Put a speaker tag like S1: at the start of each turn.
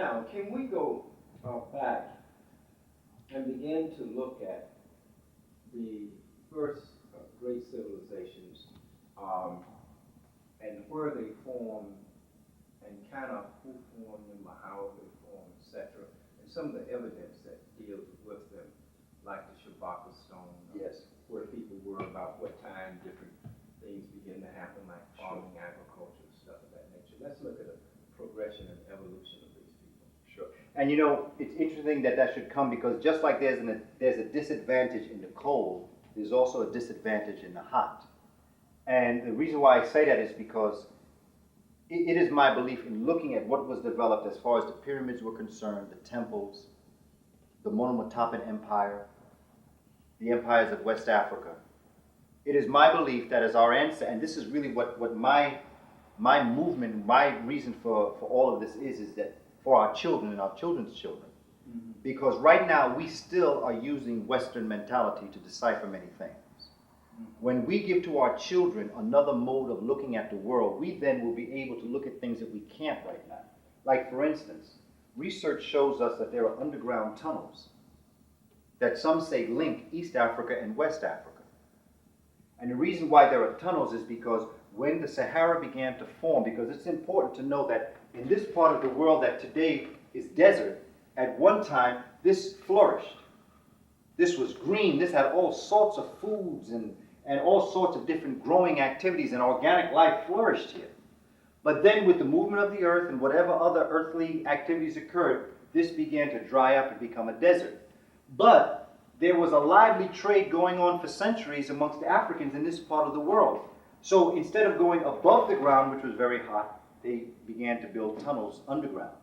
S1: Now, can we go back and begin to look at the first great civilizations and where they formed and kind of who formed them or how they formed, etc. And some of the evidence that deals with them, like the Shabaka stone,
S2: Yes.
S1: where people were about what time different things begin to happen, like farming, agriculture, stuff of that nature. Let's look at the progression and evolution of these people.
S2: Sure. And you know, it's interesting that that should come because just like there's a disadvantage in the cold, there's also a disadvantage in the hot. And the reason why I say that is because it is my belief in looking at what was developed as far as the pyramids were concerned, the temples, the Monomotapa Empire, the empires of West Africa. It is my belief that as our ancestors, and this is really what my movement, my reason for all of this is that for our children and our children's children. Mm-hmm. Because right now we still are using Western mentality to decipher many things. Mm-hmm. When we give to our children another mode of looking at the world, we then will be able to look at things that we can't right now. Like for instance, research shows us that there are underground tunnels that some say link East Africa and West Africa. And the reason why there are tunnels is because when the Sahara began to form, because it's important to know that in this part of the world that today is desert, at one time this flourished. This was green, this had all sorts of foods and all sorts of different growing activities, and organic life flourished here. But then with the movement of the earth and whatever other earthly activities occurred, this began to dry up and become a desert. But there was a lively trade going on for centuries amongst the Africans in this part of the world. So instead of going above the ground, which was very hot, they began to build tunnels underground.